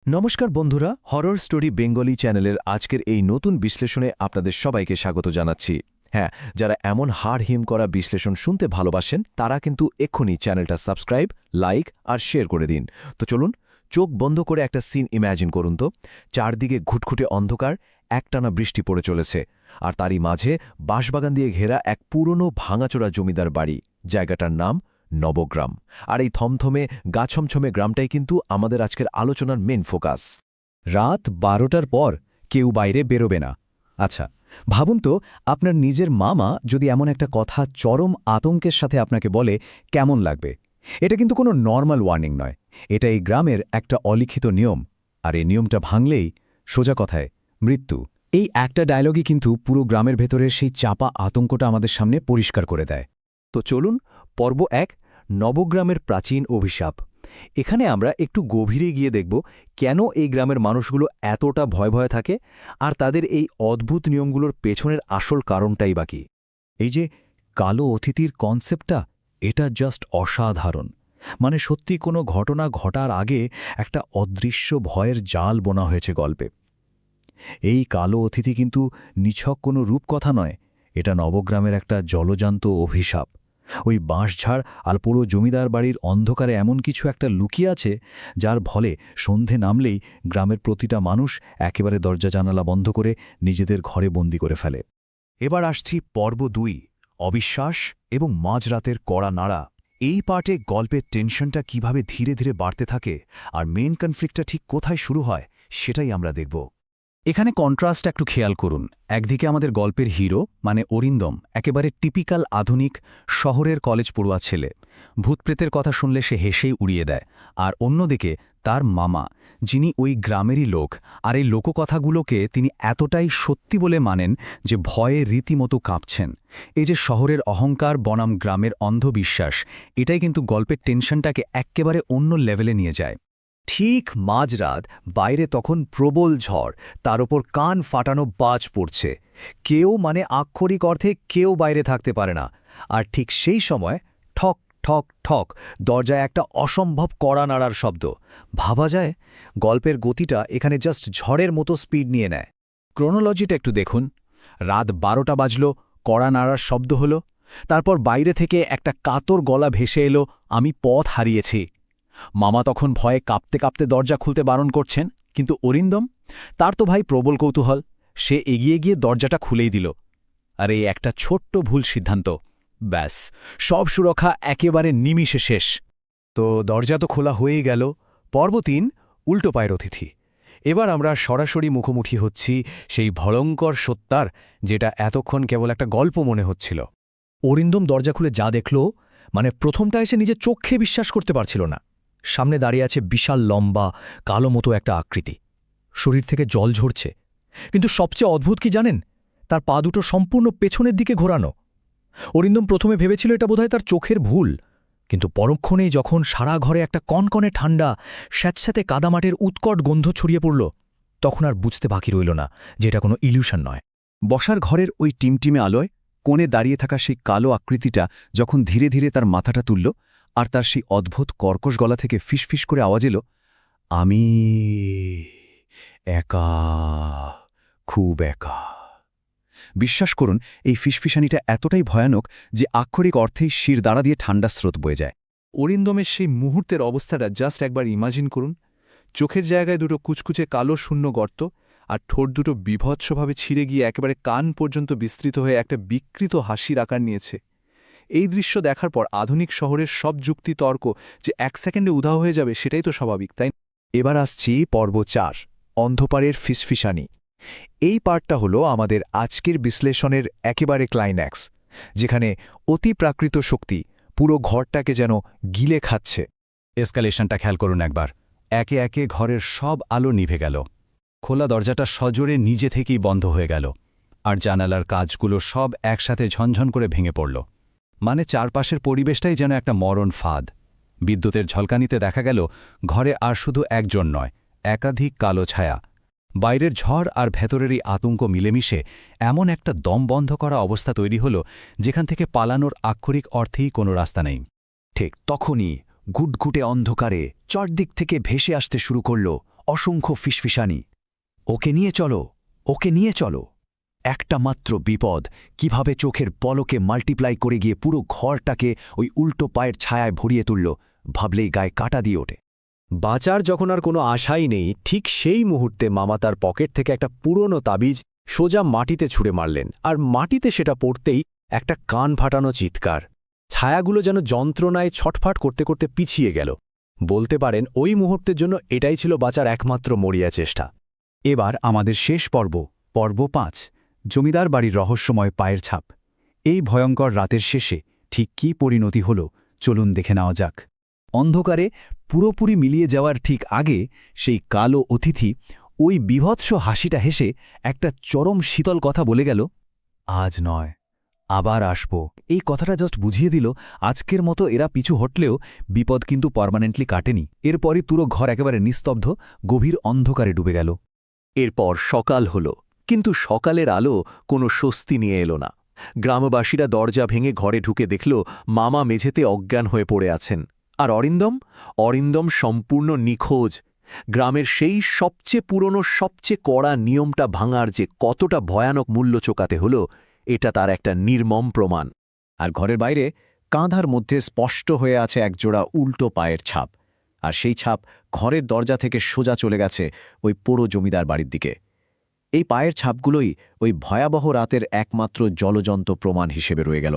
নমস্কার বন্ধুরা, horror story Bengali চ্যানেলের আজকের এই নতুন বিশ্লেষণে আপনাদের সবাইকে স্বাগত জানাচ্ছি। হ্যাঁ, যারা এমন হাড় হিম করা বিশ্লেষণ শুনতে ভালোবাসেন তারা কিন্তু এক্ষুনি চ্যানেলটা সাবস্ক্রাইব, লাইক আর শেয়ার করে দিন। তো চলুন, চোখ বন্ধ করে একটা সিন ইম্যাজিন করুন তো। চারদিকে ঘুটঘুটে অন্ধকার, একটানা বৃষ্টি পড়ে চলেছে, আর তারই মাঝে বাঁশবাগান দিয়ে ঘেরা এক পুরনো ভাঙাচোরা জমিদার বাড়ি। জায়গাটার নাম নবগ্রাম। আর এই থমথমে গাছমছমে গ্রামটাই কিন্তু আমাদের আজকের আলোচনার মেন ফোকাস। রাত 12টার পর কেউ বাইরে বেরোবে না। আচ্ছা, ভাবুন তো, আপনার নিজের মামা যদি এমন একটা কথা চরম আতঙ্কের সাথে আপনাকে বলে, কেমন লাগবে? এটা কিন্তু কোনো নর্মাল ওয়ার্নিং নয়, এটা এই গ্রামের একটা অলিখিত নিয়ম। আর এই নিয়মটা ভাঙলেই, সোজা কথায়, মৃত্যু। এই একটা ডায়লগই কিন্তু পুরো গ্রামের ভেতরের সেই চাপা আতঙ্কটা আমাদের সামনে পরিষ্কার করে দেয়। তো চলুন, পর্ব ১, নবগ্রামের প্রাচীন অভিশাপ। এখানে আমরা একটু গভীরে গিয়ে দেখব কেন এই গ্রামের মানুষগুলো এতটা ভয়ে থাকে, আর তাদের এই অদ্ভুত নিয়মগুলোর পেছনের আসল কারণটাই বাকি। এই যে কালো অতিথির কনসেপ্টটা, এটা জাস্ট অসাধারণ। মানে সত্যি কোনো ঘটনা ঘটার আগে একটা অদৃশ্য ভয়ের জাল বোনা হয়েছে গল্পে। এই কালো অতিথি কিন্তু নিছক কোনো রূপকথা নয়, এটা নবগ্রামের একটা জলজান্ত অভিশাপ। ওই বাঁশঝাড় আর পুরো জমিদার বাড়ির অন্ধকারে এমন কিছু একটা লুকিয়ে আছে, যার ফলে সন্ধে নামলেই গ্রামের প্রতিটা মানুষ একেবারে দরজা জানালা বন্ধ করে নিজেদের ঘরে বন্দি করে ফেলে। এবার আসছি পর্ব ২, অবিশ্বাস এবং মাঝরাতের কড়া নাড়া। এই পার্টে গল্পের টেনশনটা কিভাবে ধীরে ধীরে বাড়তে থাকে আর মেইন কনফ্লিক্টটা ঠিক কোথায় শুরু হয়, সেটাই আমরা দেখব। এখানে কন্ট্রাস্ট একটু খেয়াল করুন। একদিকে আমাদের গল্পের হিরো মানে অরিন্দম, একেবারে টিপিক্যাল আধুনিক শহরের কলেজ পড়ুয়া ছেলে। ভূতপ্রেতের কথা শুনলে সে হেসেই উড়িয়ে দেয়। আর অন্যদিকে তার মামা, যিনি ওই গ্রামেরই লোক, আর এই লোককথাগুলোকে তিনি এতটাই সত্যি বলে মানেন যে ভয়ে রীতিমতো কাঁপছেন। এই যে শহরের অহংকার বনাম গ্রামের অন্ধবিশ্বাস, এটাই কিন্তু গল্পের টেনশনটাকে এক্কেবারে অন্য লেভেলে নিয়ে যায়। ঠিক মাঝরাত, বাইরে তখন প্রবল ঝড়, তার ওপর কান ফাটানো বাজ পড়ছে। কেউ মানে আক্ষরিক অর্থে কেউ বাইরে থাকতে পারে না। আর ঠিক সেই সময় ঠক ঠক ঠক দরজায় একটা অসম্ভব কড়া নাড়ার শব্দ। ভাবা যায়, গল্পের গতিটা এখানে জাস্ট ঝড়ের মতো স্পিড নিয়ে নেয়। ক্রোনোলজিটা একটু দেখুন। রাত 12টা বাজল, কড়া নাড়ার শব্দ হলো, তারপর বাইরে থেকে একটা কাতর গলা ভেসে এলো, আমি পথ হারিয়েছি। মামা তখন ভয়ে কাঁপতে কাঁপতে দরজা খুলতে বারণ করছেন, কিন্তু অরিন্দম, তার তো ভাই প্রবল কৌতূহল, সে এগিয়ে গিয়ে দরজাটা খুলেই দিল। আর এই একটা ছোট্ট ভুল সিদ্ধান্ত, ব্যাস, সব সুরক্ষা একেবারে নিমিষে শেষ। তো দরজা তো খোলা হয়েই গেল। পর্ব ৩, উল্টো পায়ের অতিথি। এবার আমরা সরাসরি মুখোমুখি হচ্ছি সেই ভয়ঙ্কর সত্যার, যেটা এতক্ষণ কেবল একটা গল্প মনে হচ্ছিল। অরিন্দম দরজা খুলে যা দেখল, মানে প্রথমটা এসে নিজের চোখে বিশ্বাস করতে পারছিল না। সামনে দাঁড়িয়ে আছে বিশাল লম্বা কালো মতো একটা আকৃতি, শরীর থেকে জল ঝরছে। কিন্তু সবচেয়ে অদ্ভুত কি জানেন? তার পা দুটো সম্পূর্ণ পেছনের দিকে ঘোরানো। অরিন্দম প্রথমে ভেবেছিল এটা বোধহয় তার চোখের ভুল, কিন্তু পরক্ষণেই যখন সারা ঘরে একটা কনকনে ঠান্ডা স্যাঁতস্যাঁতে কাদামাটির উৎকট গন্ধ ছড়িয়ে পড়ল, তখন আর বুঝতে বাকি রইল না যে এটা কোনো ইলিউশন নয়। বসার ঘরের ওই টিমটিমে আলোয় কোণে দাঁড়িয়ে থাকা সেই কালো আকৃতিটা যখন ধীরে ধীরে তার মাথাটা তুলল, আর তার সেই অদ্ভুত কর্কশ গলা থেকে ফিসফিস করে আওয়াজ এলো, আমি একা, খুব একা। বিশ্বাস করুন, এই ফিসফিসানিটা এতটাই ভয়ানক যে আক্ষরিক অর্থেই শির দাঁড়া দিয়ে ঠান্ডা স্রোত বয়ে যায়। অরিন্দমের সেই মুহূর্তের অবস্থাটা জাস্ট একবার ইমাজিন করুন। চোখের জায়গায় দুটো কুচকুচে কালো শূন্য গর্ত, আর ঠোঁট দুটো বিভৎসভাবে ছিঁড়ে গিয়ে একেবারে কান পর্যন্ত বিস্তৃত হয়ে একটা বিকৃত হাসির আকার নিয়েছে। এই দৃশ্য দেখার পর আধুনিক শহরের সব যুক্তি তর্ক যে 1 সেকেন্ডে উধাও হয়ে যাবে, সেটাই তো স্বাভাবিক, তাই? এবার আসছি পর্ব ৪, অন্ধপারের ফিসফিসানি। এই পার্টটা হলো আমাদের আজকের বিশ্লেষণের একেবারে ক্লাইম্যাক্স, যেখানে অতি প্রাকৃত শক্তি পুরো ঘরটাকে যেন গিলে খাচ্ছে। এসকালেশনটা খেয়াল করুন একবার। একে একে ঘরের সব আলো নিভে গেল, খোলা দরজাটা সজোরে নিজে থেকেই বন্ধ হয়ে গেল, আর জানালার কাজগুলো সব একসাথে ঝনঝন করে ভেঙে পড়ল। মানে চারপাশের পরিবেশটাই যেন একটা মরণ ফাঁদ। বিদ্যুতের ঝলকানিতে দেখা গেল ঘরে আর শুধু একজন নয়, একাধিক কালো ছায়া। বাইরের ঝড় আর ভেতরেরই আতঙ্ক মিলেমিশে এমন একটা দম বন্ধ করা অবস্থা তৈরি হল, যেখান থেকে পালানোর আক্ষরিক অর্থেই কোনো রাস্তা নেই। ঠিক তখনই ঘুটঘুটে অন্ধকারে চারদিক থেকে ভেসে আসতে শুরু করল অসংখ্য ফিসফিসানি। ওকে নিয়ে চলো, ওকে নিয়ে চলো। একটা মাত্র বিপদ কিভাবে চোখের পলকে মাল্টিপ্লাই করে গিয়ে পুরো ঘরটাকে ওই উল্টো পায়ের ছায়ায় ভরিয়ে তুলল, ভাবলেই গায়ে কাটা দিয়ে ওঠে। বাঁচার যখন আর কোনো আশাই নেই, ঠিক সেই মুহূর্তে মামা তার পকেট থেকে একটা পুরনো তাবিজ সোজা মাটিতে ছুঁড়ে মারলেন, আর মাটিতে সেটা পড়তেই একটা কান ফাটানো চিৎকার। ছায়াগুলো যেন যন্ত্রণায় ছটফাট করতে করতে পিছিয়ে গেল। বলতে পারেন ওই মুহূর্তের জন্য এটাই ছিল বাঁচার একমাত্র মরিয়া চেষ্টা। এবার আমাদের শেষ পর্ব, পর্ব 5, জমিদার বাড়ির রহস্যময় পায়ের ছাপ। এই ভয়ঙ্কর রাতের শেষে ঠিক কী পরিণতি হল, চলুন দেখে নেওয়া যাক। অন্ধকারে পুরোপুরি মিলিয়ে যাওয়ার ঠিক আগে সেই কালো অতিথি ওই বীভৎস হাসিটা হেসে একটা চরম শীতল কথা বলে গেল, আজ নয়, আবার আসব। এই কথাটা জাস্ট বুঝিয়ে দিল আজকের মতো এরা পিছু হটলেও বিপদ কিন্তু পার্মানেন্টলি কাটেনি। এরপরই পুরো ঘর একেবারে নিস্তব্ধ, গভীর অন্ধকারে ডুবে গেল। এরপর সকাল হল, কিন্তু সকালের আলো কোনো স্বস্তি নিয়ে এলো না। গ্রামবাসীরা দরজা ভেঙে ঘরে ঢুকে দেখল মামা মেঝেতে অজ্ঞান হয়ে পড়ে আছেন। আর অরিন্দম সম্পূর্ণ নিখোঁজ। গ্রামের সেই সবচেয়ে পুরনো, সবচেয়ে কড়া নিয়মটা ভাঙার যে কতটা ভয়ানক মূল্য চোকাতে হল, এটা তার একটা নির্মম প্রমাণ। আর ঘরের বাইরে কাঁধার মধ্যে স্পষ্ট হয়ে আছে একজোড়া উল্টো পায়ের ছাপ, আর সেই ছাপ ঘরের দরজা থেকে সোজা চলে গেছে ওই পোড়ো জমিদার বাড়ির দিকে। এই পায়ের ছাপগুলোই ওই ভয়াবহ রাতের একমাত্র জ্বলজ্বন্ত প্রমাণ হিসেবে রয়ে গেল।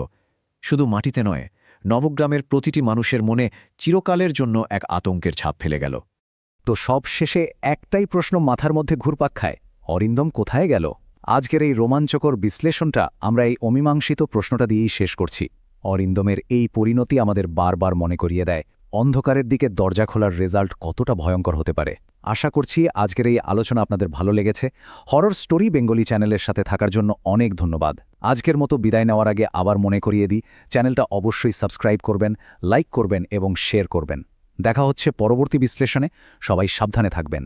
শুধু মাটিতে নয়, নবগ্রামের প্রতিটি মানুষের মনে চিরকালের জন্য এক আতঙ্কের ছাপ ফেলে গেল। তো সব শেষে একটাই প্রশ্ন মাথার মধ্যে ঘুরপাক খায়, অরিন্দম কোথায় গেল? আজকের এই রোমাঞ্চকর বিশ্লেষণটা আমরা এই অমীমাংসিত প্রশ্নটা দিয়েই শেষ করছি। অরিন্দমের এই পরিণতি আমাদের বারবার মনে করিয়ে দেয় অন্ধকারের দিকে দরজা খোলার রেজাল্ট কতটা ভয়ঙ্কর হতে পারে। আশা করছি আজকের এই আলোচনা আপনাদের ভালো লেগেছে। হরর স্টোরি বেঙ্গলি চ্যানেলের সাথে থাকার জন্য অনেক ধন্যবাদ। আজকের মতো বিদায় নেওয়ার আগে আবার মনে করিয়ে দিই, চ্যানেলটা অবশ্যই সাবস্ক্রাইব করবেন, লাইক করবেন এবং শেয়ার করবেন। দেখা হচ্ছে পরবর্তী বিশ্লেষণে। সবাই সাবধানে থাকবেন।